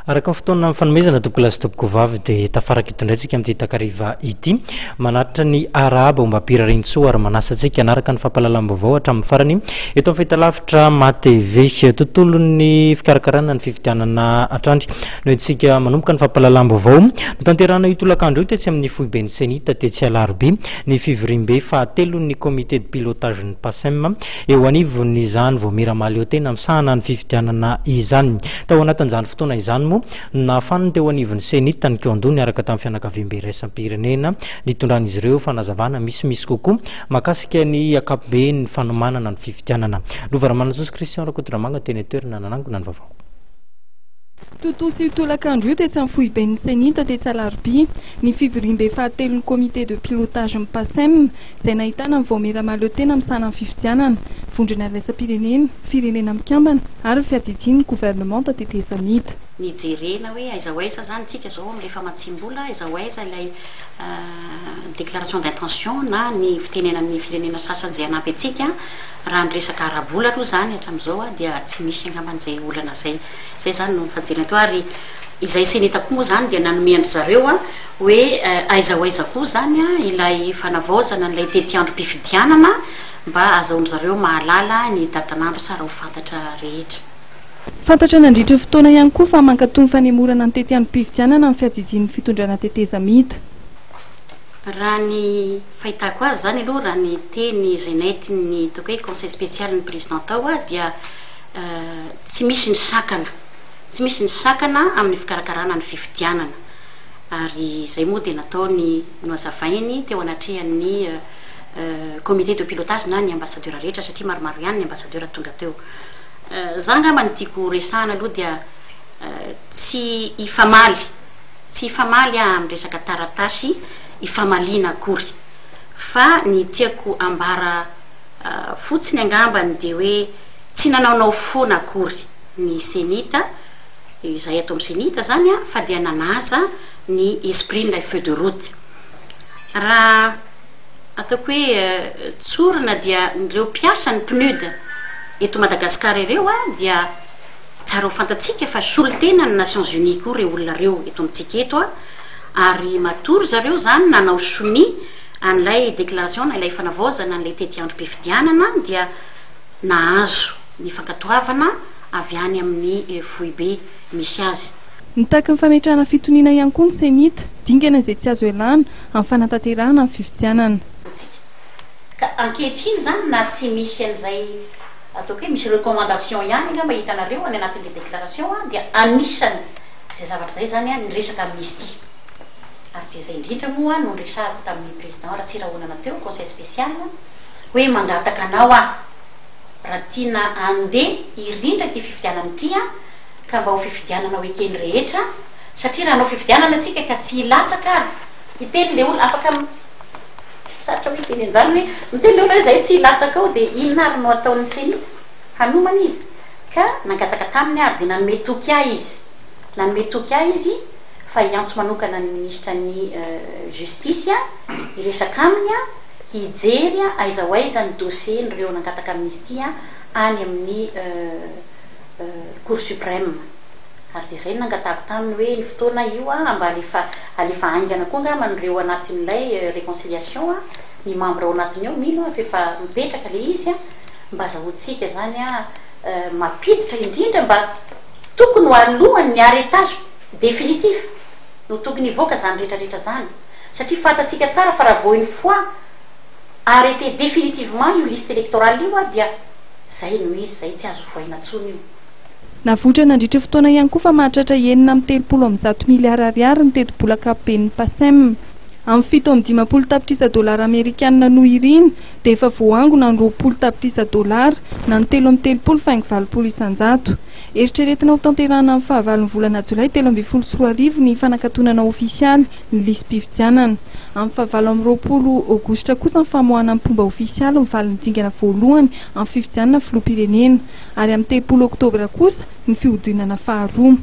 Araka ny fotoana fanomezana tompoko lasy tompoko vavy dia tafaraka itondraitsika amin'ity takariva ity manaritra ny araba mba ampirarintsoa ary manasantsika anaraka ny fampahalalam-baovao hatramin'ny farany eto amin'ny fahitalavitra MATV tontolon'ny fikarakarana ny fifidianana atrandry no itsika manomboka ny fampahalalam-baovao no tanterana itolakandro io tetsy amin'ny foiben'ny senita tetsy alarobia ny fivirimbe fahatelon'ny comité de pilotage ny PASEM eo anivony izany vao miramaly eo tena misahana ny fifidianana izany tao anatin'izany fotoana izany nafaniny teo anivon'ny senita ny kiondony araka tamin'ny fianakaviam-be raisam-pirenena nitondran'izy ireo fanazavana misy kokoa makasika ny akapobe ny fanomanana ny fifidianana lovaramana Jesosy Christian Rakotoramanga teny toerana nanangona ny vaovao Tutu sy tolakandro io tetsy amin'ny foiben'ny senita tetsy alarobia ny fivirimbe fahatelon'ny comité de pilotage ny PASEM izay nahitana ny vao miramaly eo tena misahana ny fifidianana vondrona raisam-pirenena firenena mikambana ary fiatsitsiany gouvernement tateteza mita nijerena hoe aiza hoaiza zany tsika zao rehefa matsimbola aiza hoaiza ilay déclaration d'intention na ny fitenenan'ny firenena sasany izay anampy atsika raha nyresaka arabola aloha zany hatramin'izao dia tsy misy angamban'izay olana zay zany no fajerena teo ary izay senita koa moa zany dia nanomehany zareo hoe aiza hoaiza koa zany ilay fanavaozana n'ilay tetiandrom-pifidianana mba azahoany zareo mahalala ny datanandro tsara ho fantatra rehetra fantatra nandritra fotoana ihany koa fa mankatony fanemorana ny tetiandrom-pifidianana amin'ny fiajijian'ny fitondrana teteza mita raha ny fahitako azy zany aloha raha ny teny Genety ny toko hoe conseil spécial ny président tao dia tsy misy ny sakana amin'ny fikarakarana ny fifidianana ary zay moa dia nataony no azavainy teo anatrehan'ny comité de pilotage na ny ambassadeur rehetra satria maromaro ihany ny ambassadeur tonga teo za ngamba ny tiako resahana aloha dia tsy ifamaly amin'ny resaka taratasy ifamaliana akory fa ny tiako ambara fotsiny angambany dia hoe tsy nanaonao foana akory ny senita izay atao amin'ny senita zany fa dia nanaza ny esprit n'ilay feu de route raha ataoko hoe tsorina dia ireo mpiasa ny PNUD eto Madagasikara ireo dia tsara ho fantatsika fa solotena ny Nations Unies koa ireo olona reo eto amintsika eto ary matory zareo zany nanao soni an'ilay déclaration na ilay fanavaozana n'ilay tetiandrom-pifidianana dia nahazo ny fankatoavana avy any amin'ny foibe misy azy nitaka ny fametrahana fitoniana ihany koa ny senita dingana izay tsy azo elana amin'ny fanatanterahana amin'ny fifidianana ka ankehitriny zany na tsy misy an'izay ataoko hoe misy recommandation ihany nga mba hitanareo any anatin'le déclaration dia anisany zay zavatra zay zany ny resaka amnistie ary dia zay indrindra moa no resahako tamin'ny président raha tsy rahonana teo conseil spécial hoe mangataka anao raha tiana andeha irindra ty fifidianana ity ka mba ho fifidianana ho ekeny rehetra satria raha anao fifidianana atsika ka tsy hilatsaka ary hiteny le olo afaka saratra hoe teny anjany hoe miteny le olo hoe zay tsy hilatsaka ao dia inona ary no ataon'ny senita hanomana izy ka nangataka taminy ary dia nanome toky ahy izy fa hiantso manokana ny ministra ny justice iresaka aminy hijery aiza hoaiza ny dossier nyreo nangataka amnistie any amin'ny cour suprême ary dia zay nangatako taminy hoe ny fotoana io mba alefa aingana koa nga manireo anatin'ilay réconciliation ny membre ao anatiny eo mino efa mipetraka le izy mba zahoantsika zany mapiditra indrindra mba tokony ho alohany ny arretage définitif no tokony hivoaka zany rehetrarehetra zany satria fantatsika tsara fa raha voiny fois arrêté définitivement io liste électorale io dia zay no izy zay tsy azo voaina tsony io navotra nandritra fotoana ihany koa fa mahatratra enina amin'ny 300 miliara ariary ny teti-bola kapoben'ny PASEM amin'ny 7 tapitrisa dolara amerikanina no iriny dia efa voangona ny 20 tapitrisa dolara na ny 3 faingo 30 isan-jato eritreretina ho tanterana amin'ny fahavalon'ny volana jolay 13 ny fanakatonana ofisialy ny lisy-pifidianana amin'ny fahavalo amin'ny 20 aogositra kosa ny famoahana amin'ny pomba ofisialy ny valiny dingana voalohany amin'ny fifidianana filoham-pirenena ary amin'ny 30 oktobra kosa ny fihodinana faharoa